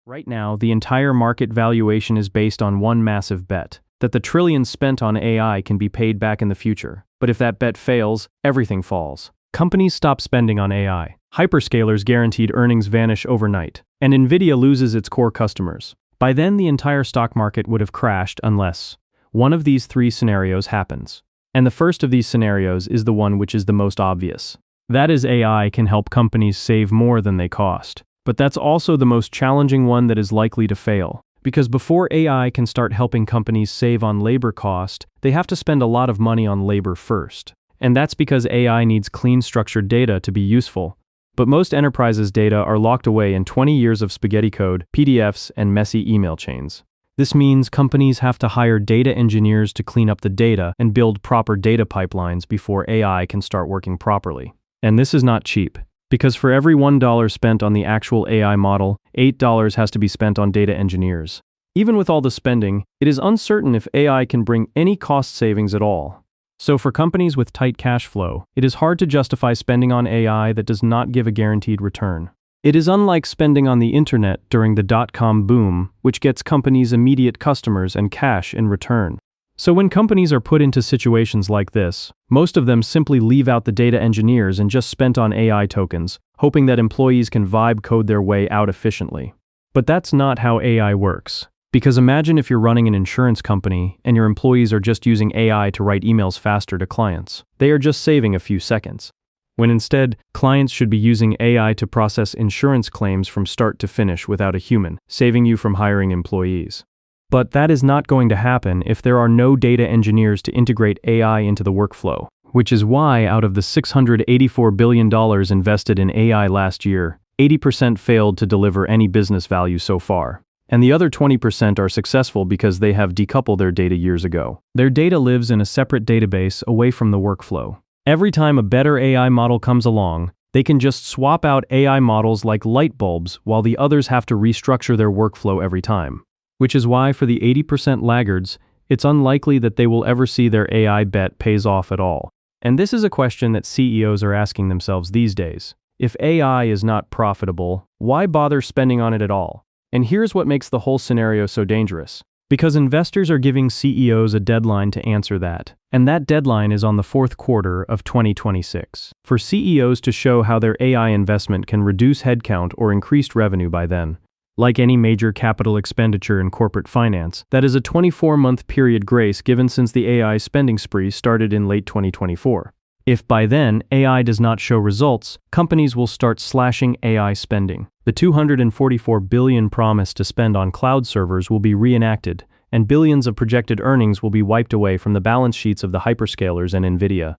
Right now, the entire market valuation is based on one massive bet, that the trillions spent on AI can be paid back in the future. But if that bet fails, everything falls. Companies stop spending on AI. Hyperscalers' guaranteed earnings vanish overnight, and Nvidia loses its core customers. By then, the entire stock market would have crashed unless one of these three scenarios happens. And the first of these scenarios is the one which is the most obvious. That is, AI can help companies save more than they cost. But that's also the most challenging one that is likely to fail. Because before AI can start helping companies save on labor cost, they have to spend a lot of money on labor first. And that's because AI needs clean, structured data to be useful. But most enterprises' data are locked away in 20 years of spaghetti code, PDFs, and messy email chains. This means companies have to hire data engineers to clean up the data and build proper data pipelines before AI can start working properly. And this is not cheap. Because for every $1 spent on the actual AI model, $8 has to be spent on data engineers. Even with all the spending, it is uncertain if AI can bring any cost savings at all. So for companies with tight cash flow, it is hard to justify spending on AI that does not give a guaranteed return. It is unlike spending on the internet during the dot-com boom, which gets companies immediate customers and cash in return. So when companies are put into situations like this, most of them simply leave out the data engineers and just spend on AI tokens, hoping that employees can vibe code their way out efficiently. But that's not how AI works. Because imagine if you're running an insurance company and your employees are just using AI to write emails faster to clients. They are just saving a few seconds. When instead, clients should be using AI to process insurance claims from start to finish without a human, saving you from hiring employees. But that is not going to happen if there are no data engineers to integrate AI into the workflow, which is why out of the $684 billion invested in AI last year, 80% failed to deliver any business value so far. And the other 20% are successful because they have decoupled their data years ago. Their data lives in a separate database away from the workflow. Every time a better AI model comes along, they can just swap out AI models like light bulbs while the others have to restructure their workflow every time. Which is why for the 80% laggards, it's unlikely that they will ever see their AI bet pays off at all. And this is a question that CEOs are asking themselves these days. If AI is not profitable, why bother spending on it at all? And here's what makes the whole scenario so dangerous. Because investors are giving CEOs a deadline to answer that. And that deadline is on the fourth quarter of 2026. For CEOs to show how their AI investment can reduce headcount or increase revenue by then. Like any major capital expenditure in corporate finance, that is a 24-month period grace given since the AI spending spree started in late 2024. If by then AI does not show results, companies will start slashing AI spending. The $244 billion promised to spend on cloud servers will be reenacted, and billions of projected earnings will be wiped away from the balance sheets of the hyperscalers and Nvidia.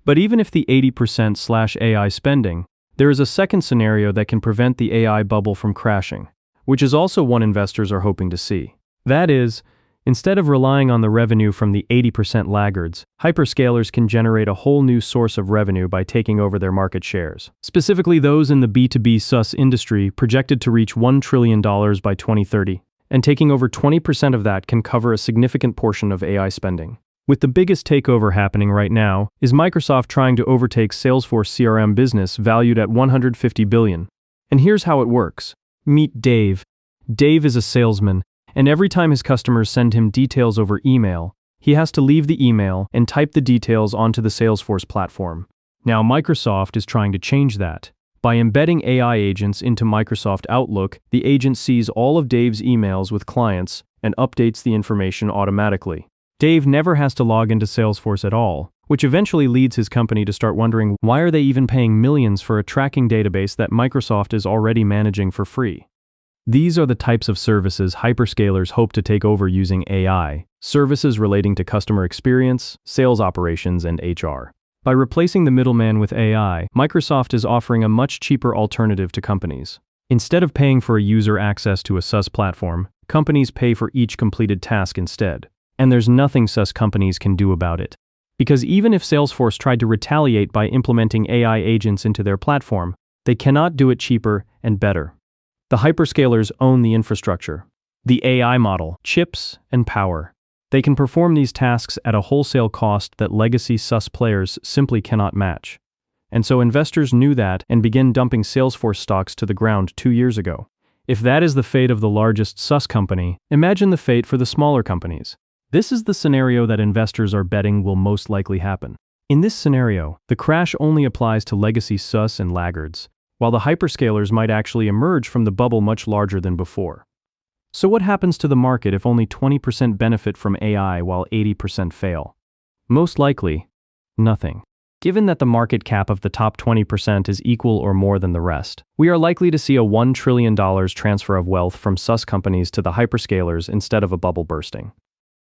But even if the 80% slash AI spending, there is a second scenario that can prevent the AI bubble from crashing, which is also one investors are hoping to see. That is, instead of relying on the revenue from the 80% laggards, hyperscalers can generate a whole new source of revenue by taking over their market shares. Specifically those in the B2B SaaS industry projected to reach $1 trillion by 2030, and taking over 20% of that can cover a significant portion of AI spending. With the biggest takeover happening right now, is Microsoft trying to overtake Salesforce CRM business valued at $150 billion. And here's how it works. Meet Dave. Dave is a salesman, and every time his customers send him details over email, he has to leave the email and type the details onto the Salesforce platform. Now Microsoft is trying to change that. By embedding AI agents into Microsoft Outlook, the agent sees all of Dave's emails with clients and updates the information automatically. Dave never has to log into Salesforce at all, which eventually leads his company to start wondering why are they even paying millions for a tracking database that Microsoft is already managing for free. These are the types of services hyperscalers hope to take over using AI, services relating to customer experience, sales operations, and HR. By replacing the middleman with AI, Microsoft is offering a much cheaper alternative to companies. Instead of paying for a user access to a SaaS platform, companies pay for each completed task instead. And there's nothing SaaS companies can do about it. Because even if Salesforce tried to retaliate by implementing AI agents into their platform, they cannot do it cheaper and better. The hyperscalers own the infrastructure, the AI model, chips, and power. They can perform these tasks at a wholesale cost that legacy SaaS players simply cannot match. And so investors knew that and began dumping Salesforce stocks to the ground 2 years ago. If that is the fate of the largest SaaS company, imagine the fate for the smaller companies. This is the scenario that investors are betting will most likely happen. In this scenario, the crash only applies to legacy SaaS and laggards, while the hyperscalers might actually emerge from the bubble much larger than before. So what happens to the market if only 20% benefit from AI while 80% fail? Most likely, nothing. Given that the market cap of the top 20% is equal or more than the rest, we are likely to see a $1 trillion transfer of wealth from SaaS companies to the hyperscalers instead of a bubble bursting.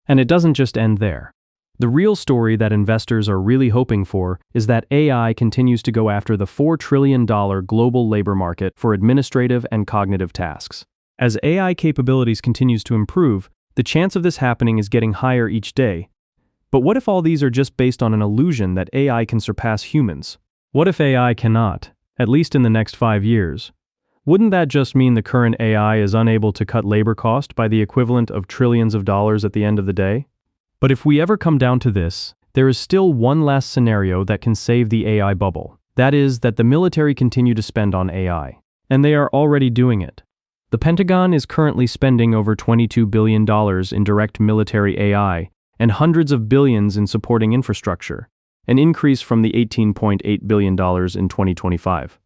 And it doesn't just end there. The real story that investors are really hoping for is that AI continues to go after the $4 trillion global labor market for administrative and cognitive tasks. As AI capabilities continues to improve, the chance of this happening is getting higher each day. But what if all these are just based on an illusion that AI can surpass humans? What if AI cannot, at least in the next 5 years? Wouldn't that just mean the current AI is unable to cut labor cost by the equivalent of trillions of dollars at the end of the day? But if we ever come down to this, there is still one last scenario that can save the AI bubble. That is, that the military continue to spend on AI. And they are already doing it. The Pentagon is currently spending over $22 billion in direct military AI and hundreds of billions in supporting infrastructure, an increase from the $18.8 billion in 2025.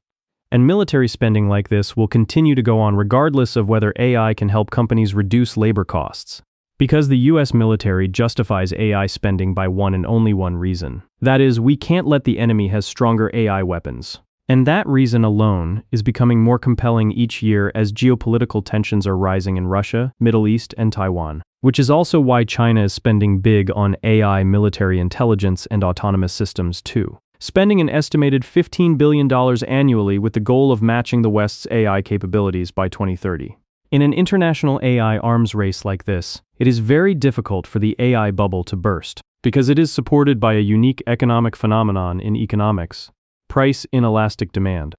And military spending like this will continue to go on regardless of whether AI can help companies reduce labor costs. Because the US military justifies AI spending by one and only one reason. That is, we can't let the enemy have stronger AI weapons. And that reason alone is becoming more compelling each year as geopolitical tensions are rising in Russia, Middle East, and Taiwan. Which is also why China is spending big on AI military intelligence and autonomous systems too. Spending an estimated $15 billion annually with the goal of matching the West's AI capabilities by 2030. In an international AI arms race like this, it is very difficult for the AI bubble to burst, because it is supported by a unique economic phenomenon in economics: price inelastic demand.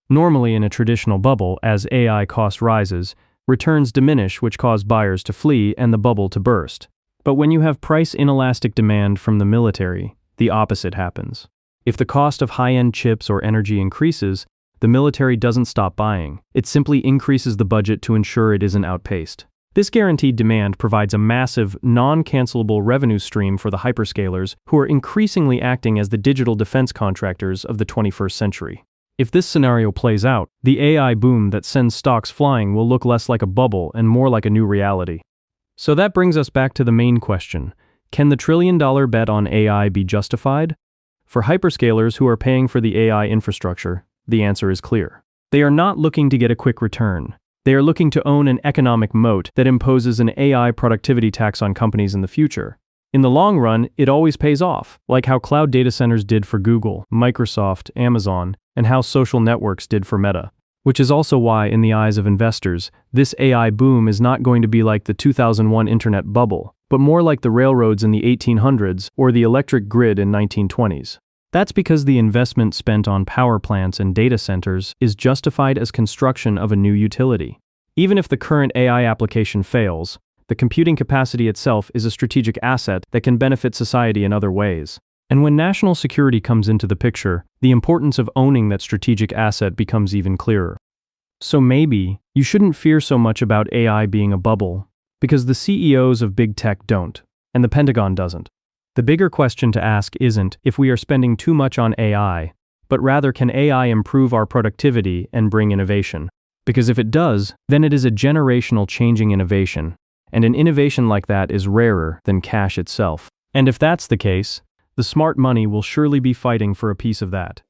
Normally in a traditional bubble, as AI cost rises, returns diminish, which cause buyers to flee and the bubble to burst. But when you have price inelastic demand from the military, the opposite happens. If the cost of high-end chips or energy increases, the military doesn't stop buying. It simply increases the budget to ensure it isn't outpaced. This guaranteed demand provides a massive, non-cancellable revenue stream for the hyperscalers, who are increasingly acting as the digital defense contractors of the 21st century. If this scenario plays out, the AI boom that sends stocks flying will look less like a bubble and more like a new reality. So that brings us back to the main question: can the trillion-dollar bet on AI be justified? For hyperscalers who are paying for the AI infrastructure, the answer is clear. They are not looking to get a quick return. They are looking to own an economic moat that imposes an AI productivity tax on companies in the future. In the long run, it always pays off, like how cloud data centers did for Google, Microsoft, Amazon, and how social networks did for Meta. Which is also why, in the eyes of investors, this AI boom is not going to be like the 2001 internet bubble, but more like the railroads in the 1800s or the electric grid in 1920s. That's because the investment spent on power plants and data centers is justified as construction of a new utility. Even if the current AI application fails, the computing capacity itself is a strategic asset that can benefit society in other ways. And when national security comes into the picture, the importance of owning that strategic asset becomes even clearer. So maybe you shouldn't fear so much about AI being a bubble, because the CEOs of big tech don't, and the Pentagon doesn't. The bigger question to ask isn't if we are spending too much on AI, but rather can AI improve our productivity and bring innovation? Because if it does, then it is a generational changing innovation, and an innovation like that is rarer than cash itself. And if that's the case, the smart money will surely be fighting for a piece of that.